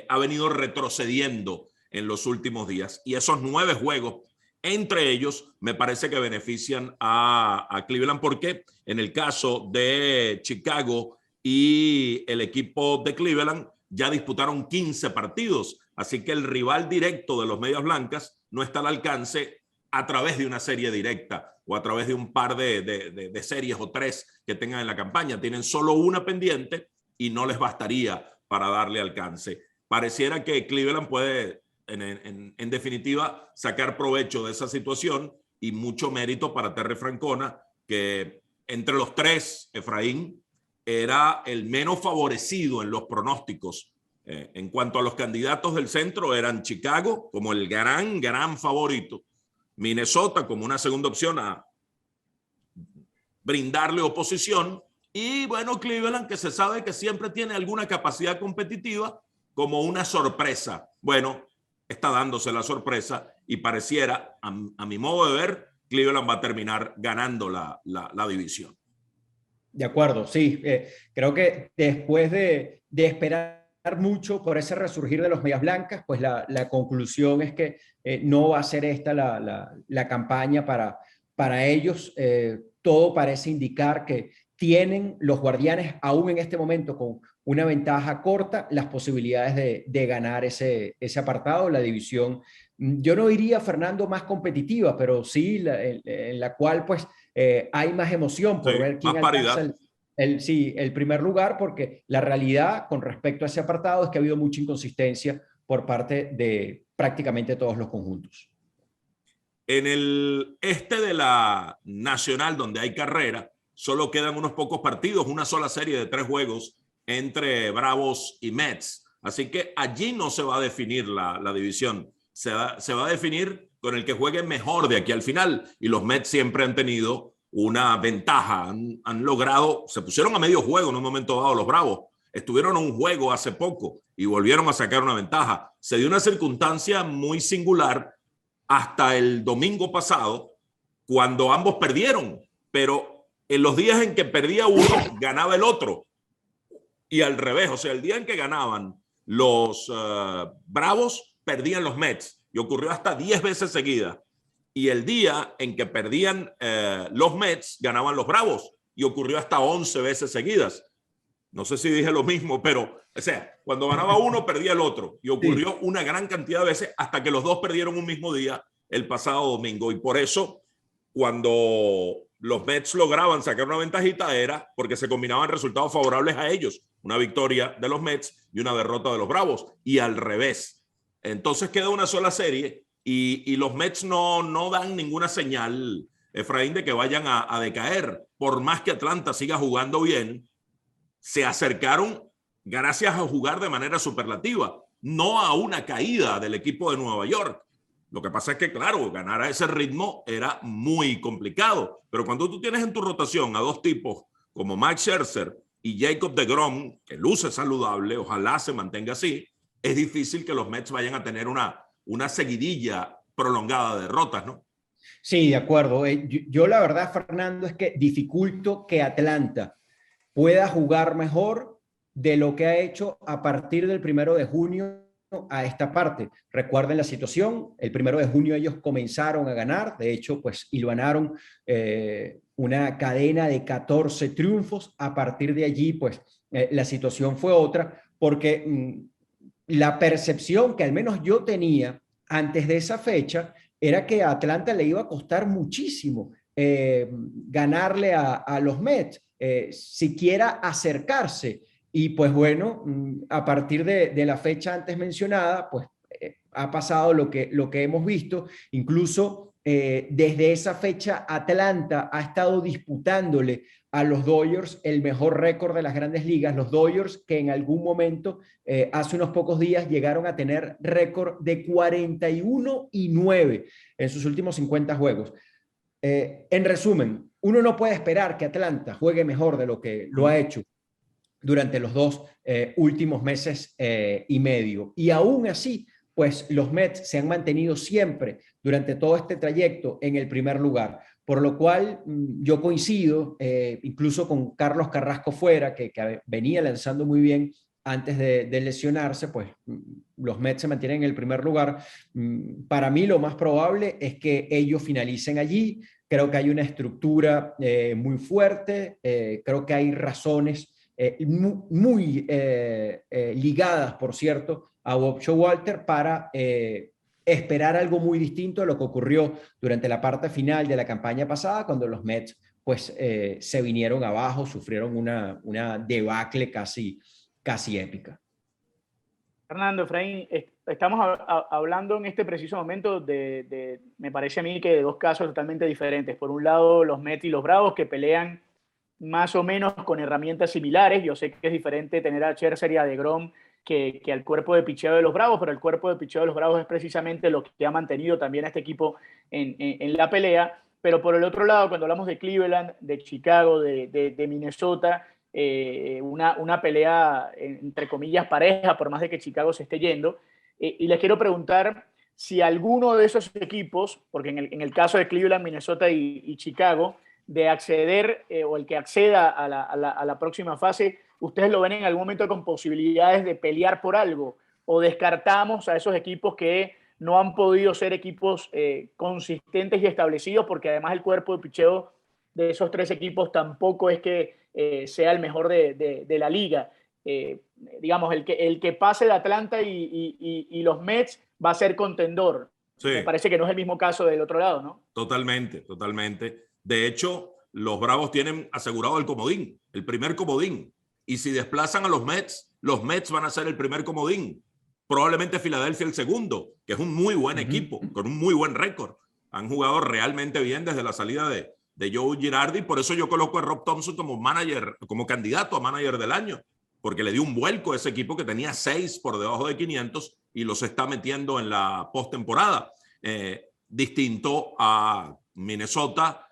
ha venido retrocediendo en los últimos días. Y esos 9 juegos, entre ellos, me parece que benefician a Cleveland, porque en el caso de Chicago y el equipo de Cleveland ya disputaron 15 partidos. Así que el rival directo de los Medias Blancas no está al alcance a través de una serie directa o a través de un par de series o 3 que tengan en la campaña. Tienen solo una pendiente y no les bastaría para darle alcance. Pareciera que Cleveland puede, en definitiva, sacar provecho de esa situación, y mucho mérito para Terry Francona, que entre los 3, Efraín era el menos favorecido en los pronósticos. En cuanto a los candidatos del centro, eran Chicago como el gran favorito, Minnesota como una segunda opción a brindarle oposición, y bueno, Cleveland, que se sabe que siempre tiene alguna capacidad competitiva, como una sorpresa. Bueno, está dándose la sorpresa y pareciera, a mi modo de ver, Cleveland va a terminar ganando la división. De acuerdo, sí. Creo que después de esperar mucho por ese resurgir de los Medias Blancas, pues la conclusión es que no va a ser esta la campaña para ellos. Todo parece indicar que tienen los Guardianes, aún en este momento con una ventaja corta, las posibilidades de ganar ese apartado, la división. Yo no diría, Fernando, más competitiva, pero sí en la cual pues hay más emoción por ver quién alcanza el primer lugar, porque la realidad con respecto a ese apartado es que ha habido mucha inconsistencia por parte de prácticamente todos los conjuntos. En el este de la Nacional, donde hay carrera, solo quedan unos pocos partidos, una sola serie de 3 juegos entre Bravos y Mets. Así que allí no se va a definir la división. Se va a definir con el que juegue mejor de aquí al final. Y los Mets siempre han tenido una ventaja. Han logrado, se pusieron a medio juego en un momento dado los Bravos. Estuvieron a un juego hace poco y volvieron a sacar una ventaja. Se dio una circunstancia muy singular hasta el domingo pasado, cuando ambos perdieron. Pero en los días en que perdía uno, ganaba el otro. Y al revés, o sea, el día en que ganaban los Bravos, perdían los Mets. Y ocurrió hasta 10 veces seguidas. Y el día en que perdían los Mets, ganaban los Bravos. Y ocurrió hasta 11 veces seguidas. No sé si dije lo mismo, pero, o sea, cuando ganaba uno, perdía el otro. Y ocurrió una gran cantidad de veces hasta que los dos perdieron un mismo día el pasado domingo. Y por eso, cuando los Mets lograban sacar una ventajita, era porque se combinaban resultados favorables a ellos. Una victoria de los Mets y una derrota de los Bravos. Y al revés. Entonces queda una sola serie y los Mets no dan ninguna señal, Efraín, de que vayan a decaer. Por más que Atlanta siga jugando bien, se acercaron gracias a jugar de manera superlativa, no a una caída del equipo de Nueva York. Lo que pasa es que, claro, ganar a ese ritmo era muy complicado. Pero cuando tú tienes en tu rotación a 2 tipos como Max Scherzer y Jacob deGrom, que luce saludable, ojalá se mantenga así, es difícil que los Mets vayan a tener una seguidilla prolongada de derrotas, ¿no? Sí, de acuerdo. Yo la verdad, Fernando, es que dificulto que Atlanta pueda jugar mejor de lo que ha hecho a partir del 1 de junio a esta parte. Recuerden la situación, el 1 de junio ellos comenzaron a ganar, de hecho, pues hilvanaron una cadena de 14 triunfos. A partir de allí, pues la situación fue otra, porque la percepción que al menos yo tenía antes de esa fecha era que a Atlanta le iba a costar muchísimo ganarle a los Mets, siquiera acercarse. Y pues bueno, a partir de la fecha antes mencionada, pues ha pasado lo que hemos visto. Incluso desde esa fecha Atlanta ha estado disputándole a los Dodgers el mejor récord de las Grandes Ligas. Los Dodgers, que en algún momento, hace unos pocos días, llegaron a tener récord de 41-9 en sus últimos 50 juegos. En resumen, uno no puede esperar que Atlanta juegue mejor de lo que lo ha hecho durante los 2 últimos meses y medio. Y aún así, pues los Mets se han mantenido siempre durante todo este trayecto en el primer lugar. Por lo cual yo coincido incluso con Carlos Carrasco Fuera, que venía lanzando muy bien antes de lesionarse, pues los Mets se mantienen en el primer lugar. Para mí lo más probable es que ellos finalicen allí. Creo que hay una estructura muy fuerte, creo que hay razones muy ligadas, por cierto, a Bob Showalter para esperar algo muy distinto a lo que ocurrió durante la parte final de la campaña pasada, cuando los Mets pues, se vinieron abajo, sufrieron una debacle casi épica. Fernando, Efraín, estamos hablando en este preciso momento me parece a mí que de dos casos totalmente diferentes. Por un lado, los Mets y los Bravos, que pelean más o menos con herramientas similares. Yo sé que es diferente tener a Scherzer y a DeGrom que al cuerpo de picheo de los Bravos, pero el cuerpo de picheo de los Bravos es precisamente lo que ha mantenido también a este equipo en la pelea. Pero por el otro lado, cuando hablamos de Cleveland, de Chicago, de Minnesota, una pelea, entre comillas, pareja, por más de que Chicago se esté yendo. Y les quiero preguntar si alguno de esos equipos, porque en el caso de Cleveland, Minnesota y Chicago, de acceder o el que acceda a la próxima fase, ¿ustedes lo ven en algún momento con posibilidades de pelear por algo? ¿O descartamos a esos equipos que no han podido ser equipos consistentes y establecidos, porque además el cuerpo de picheo de esos tres equipos tampoco es que sea el mejor de la liga? Digamos, el que pase de Atlanta y los Mets va a ser contendor. Sí. Me parece que no es el mismo caso del otro lado, ¿no? Totalmente. De hecho, los Bravos tienen asegurado el comodín, el primer comodín. Y si desplazan a los Mets van a ser el primer comodín. Probablemente Filadelfia el segundo, que es un muy buen equipo, con un muy buen récord. Han jugado realmente bien desde la salida de Joe Girardi. Por eso yo coloco a Rob Thomson como manager, como candidato a manager del año, porque le dio un vuelco a ese equipo que tenía 6 por debajo de 500 y los está metiendo en la postemporada. Distinto a Minnesota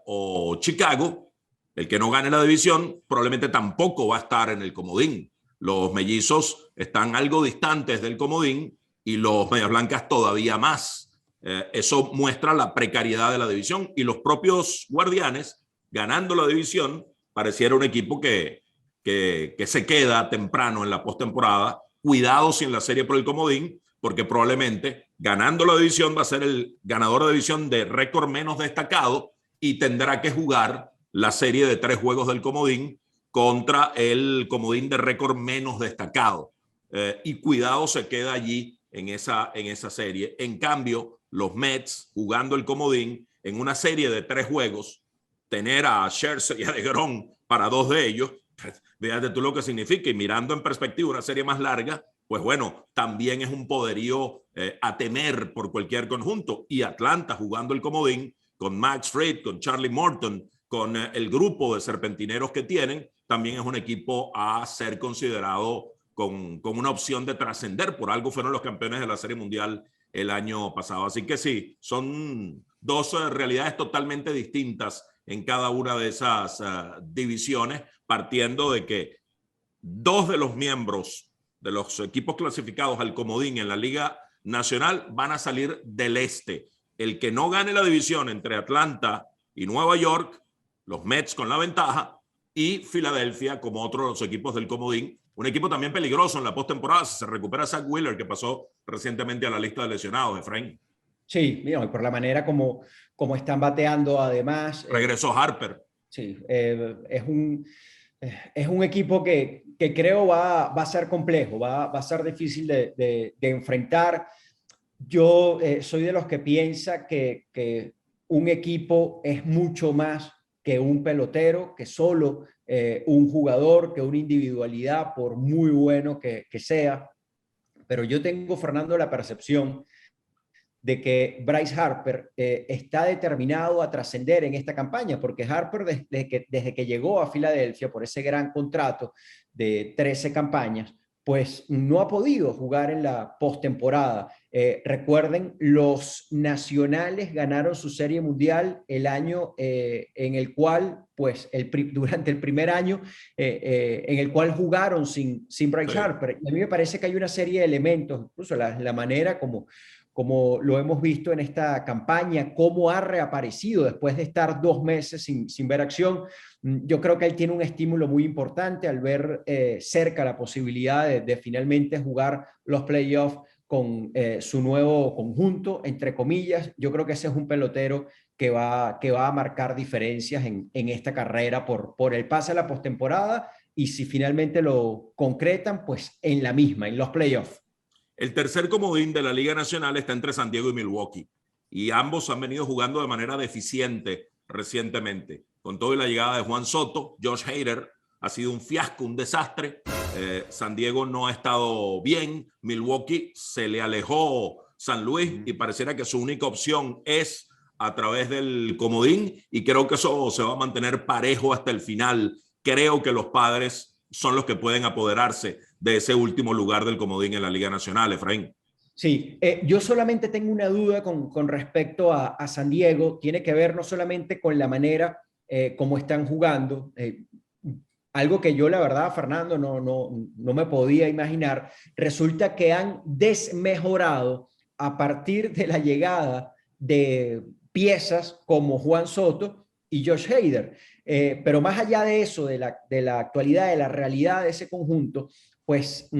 o Chicago, el que no gane la división probablemente tampoco va a estar en el comodín. Los mellizos están algo distantes del comodín y los medias blancas todavía más. Eso muestra la precariedad de la división, y los propios Guardianes, ganando la división, pareciera un equipo que se queda temprano en la postemporada. Cuidado si en la serie por el comodín, porque probablemente ganando la división va a ser el ganador de división de récord menos destacado y tendrá que jugar la serie de 3 juegos del comodín contra el comodín de récord menos destacado. Y cuidado se queda allí en esa serie. En cambio, los Mets jugando el comodín en una serie de 3 juegos, tener a Scherzer y a DeGrom para 2 de ellos, pues, fíjate tú lo que significa. Y mirando en perspectiva una serie más larga, pues bueno, también es un poderío a temer por cualquier conjunto. Y Atlanta jugando el comodín con Max Fried, con Charlie Morton, con el grupo de serpentineros que tienen, también es un equipo a ser considerado con una opción de trascender. Por algo fueron los campeones de la Serie Mundial el año pasado. Así que sí, son 2 realidades totalmente distintas en cada una de esas divisiones, partiendo de que 2 de los miembros de los equipos clasificados al comodín en la Liga Nacional van a salir del este. El que no gane la división entre Atlanta y Nueva York, los Mets con la ventaja, y Filadelfia como otro de los equipos del comodín. Un equipo también peligroso en la postemporada si se recupera Zach Wheeler, que pasó recientemente a la lista de lesionados, Efraín. Sí, y por la manera como están bateando, además. Regresó Harper. Sí, es un equipo que creo va a ser complejo, va a ser difícil de enfrentar. Yo soy de los que piensa que un equipo es mucho más que un pelotero, que solo un jugador, que una individualidad, por muy bueno que sea. Pero yo tengo, Fernando, la percepción de que Bryce Harper está determinado a trascender en esta campaña, porque Harper desde que llegó a Filadelfia por ese gran contrato de 13 campañas, pues no ha podido jugar en la postemporada. Recuerden, los Nacionales ganaron su Serie Mundial el año en el cual, pues, durante el primer año en el cual jugaron sin Bryce Harper. Y a mí me parece que hay una serie de elementos, incluso la manera como como lo hemos visto en esta campaña, cómo ha reaparecido después de estar 2 meses sin ver acción. Yo creo que él tiene un estímulo muy importante al ver cerca la posibilidad de finalmente jugar los playoffs con su nuevo conjunto, entre comillas. Yo creo que ese es un pelotero que va a marcar diferencias en esta carrera por el pase a la postemporada, y si finalmente lo concretan, pues en la misma, en los playoffs. El tercer comodín de la Liga Nacional está entre San Diego y Milwaukee, y ambos han venido jugando de manera deficiente recientemente. Con todo y la llegada de Juan Soto, Josh Hader ha sido un fiasco, un desastre. San Diego no ha estado bien. Milwaukee se le alejó San Luis y pareciera que su única opción es a través del comodín, y creo que eso se va a mantener parejo hasta el final. Creo que los Padres son los que pueden apoderarse de ese último lugar del comodín en la Liga Nacional, Efraín. Sí, yo solamente tengo una duda con respecto a San Diego. Tiene que ver no solamente con la manera como están jugando, algo que yo la verdad, Fernando, no me podía imaginar. Resulta que han desmejorado a partir de la llegada de piezas como Juan Soto y Josh Hader. Pero más allá de eso, de la actualidad, de la realidad de ese conjunto, pues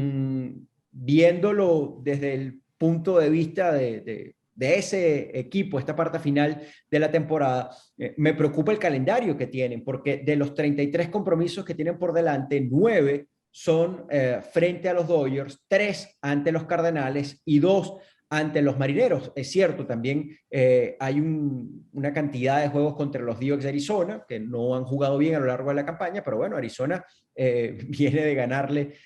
viéndolo desde el punto de vista de ese equipo, esta parte final de la temporada, me preocupa el calendario que tienen, porque de los 33 compromisos que tienen por delante, 9 son frente a los Dodgers, 3 ante los Cardenales y 2 ante los Marineros. Es cierto, también hay una cantidad de juegos contra los D-backs de Arizona, que no han jugado bien a lo largo de la campaña, pero bueno, Arizona viene de ganarle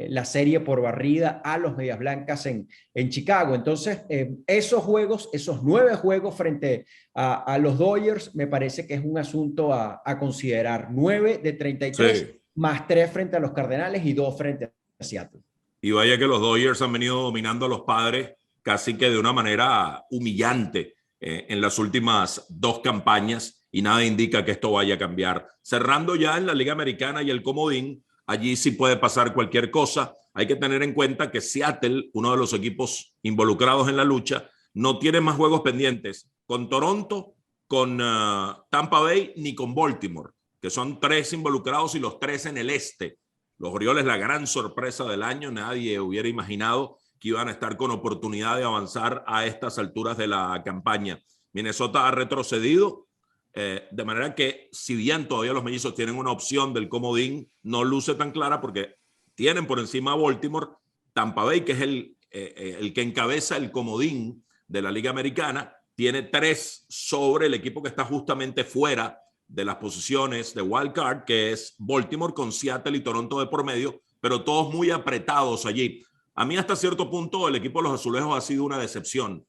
la serie por barrida a los Medias Blancas en Chicago. Entonces, esos juegos, esos 9 juegos frente a los Dodgers, me parece que es un asunto a considerar. 9 de 33, sí, más 3 frente a los Cardenales y 2 frente a Seattle. Y vaya que los Dodgers han venido dominando a los Padres casi que de una manera humillante en las últimas 2 campañas, y nada indica que esto vaya a cambiar. Cerrando ya en la Liga Americana y el comodín, allí sí puede pasar cualquier cosa. Hay que tener en cuenta que Seattle, uno de los equipos involucrados en la lucha, no tiene más juegos pendientes con Toronto, con Tampa Bay ni con Baltimore, que son 3 involucrados y los 3 en el este. Los Orioles, la gran sorpresa del año, nadie hubiera imaginado que iban a estar con oportunidad de avanzar a estas alturas de la campaña. Minnesota ha retrocedido, de manera que si bien todavía los Mellizos tienen una opción del comodín, no luce tan clara porque tienen por encima a Baltimore. Tampa Bay, que es el que encabeza el comodín de la Liga Americana, tiene 3 sobre el equipo que está justamente fuera de las posiciones de wild card, que es Baltimore, con Seattle y Toronto de por medio, pero todos muy apretados allí. A mí hasta cierto punto el equipo de los Azulejos ha sido una decepción.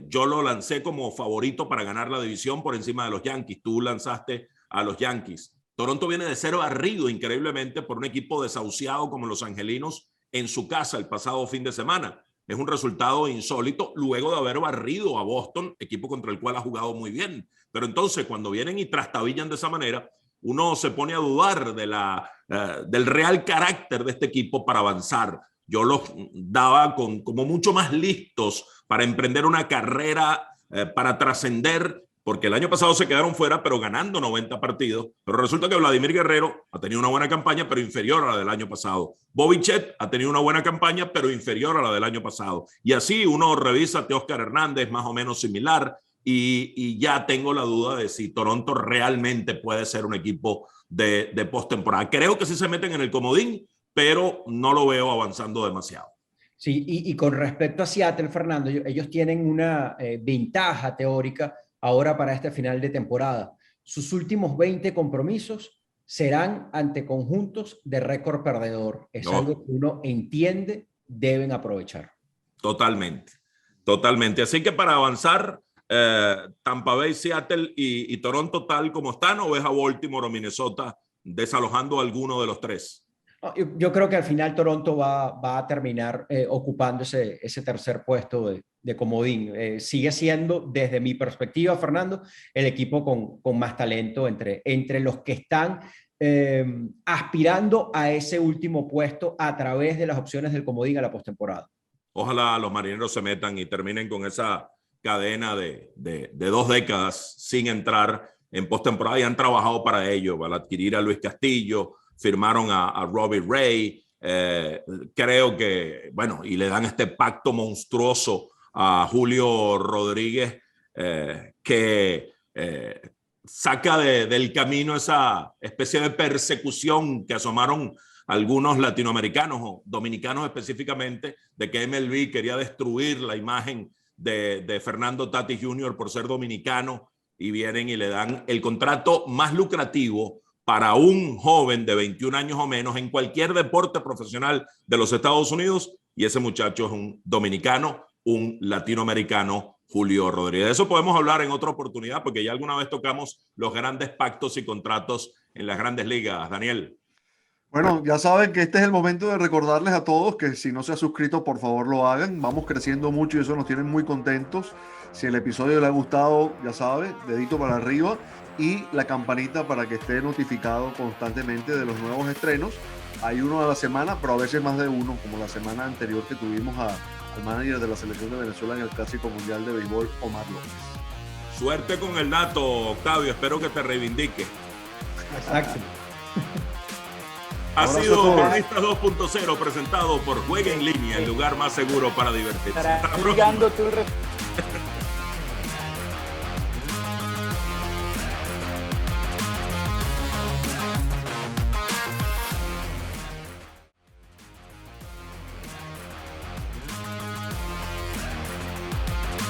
Yo lo lancé como favorito para ganar la división por encima de los Yankees. Tú lanzaste a los Yankees. Toronto viene de ser barrido increíblemente por un equipo desahuciado como los Angelinos en su casa el pasado fin de semana. Es un resultado insólito luego de haber barrido a Boston, equipo contra el cual ha jugado muy bien. Pero entonces cuando vienen y trastabillan de esa manera, uno se pone a dudar del real carácter de este equipo para avanzar. Yo los daba como mucho más listos para emprender una carrera, para trascender, porque el año pasado se quedaron fuera, pero ganando 90 partidos. Pero resulta que Vladimir Guerrero ha tenido una buena campaña, pero inferior a la del año pasado. Bobby Chet ha tenido una buena campaña, pero inferior a la del año pasado. Y así uno revisa a Teóscar Hernández, más o menos similar, y ya tengo la duda de si Toronto realmente puede ser un equipo de postemporada. Creo que sí se meten en el comodín, pero no lo veo avanzando demasiado. Sí, y con respecto a Seattle, Fernando, ellos tienen una ventaja teórica ahora para este final de temporada. Sus últimos 20 compromisos serán ante conjuntos de récord perdedor. Es algo que uno entiende, deben aprovechar. Totalmente, totalmente. Así que para avanzar, Tampa Bay, Seattle y Toronto tal como están, ¿o ves a Baltimore o Minnesota desalojando a alguno de los 3? Yo creo que al final Toronto va a terminar ocupando ese tercer puesto de comodín. Sigue siendo, desde mi perspectiva, Fernando, el equipo con más talento entre los que están aspirando a ese último puesto a través de las opciones del comodín a la postemporada. Ojalá los Marineros se metan y terminen con esa cadena de 2 décadas sin entrar en postemporada, y han trabajado para ello, para adquirir a Luis Castillo, firmaron a Robbie Ray, creo que, bueno, y le dan este pacto monstruoso a Julio Rodríguez, que saca del camino esa especie de persecución que asomaron algunos latinoamericanos o dominicanos específicamente, de que MLB quería destruir la imagen de Fernando Tatis Jr. por ser dominicano, y vienen y le dan el contrato más lucrativo para un joven de 21 años o menos en cualquier deporte profesional de los Estados Unidos, y ese muchacho es un dominicano, un latinoamericano, Julio Rodríguez. De eso podemos hablar en otra oportunidad, porque ya alguna vez tocamos los grandes pactos y contratos en las grandes ligas. Daniel. Bueno, ya saben que este es el momento de recordarles a todos que si no se ha suscrito, por favor lo hagan. Vamos creciendo mucho y eso nos tiene muy contentos. Si el episodio le ha gustado, ya sabe, dedito para arriba y la campanita para que esté notificado constantemente de los nuevos estrenos. Hay uno a la semana, pero a veces más de uno, como la semana anterior que tuvimos al manager de la selección de Venezuela en el Clásico Mundial de Béisbol, Omar López. Suerte con el dato, Octavio. Espero que te reivindique. Exacto. Ha sido Cronistas 2.0 presentado por Juega en Línea, el lugar más seguro para divertirse. Estará ligando tu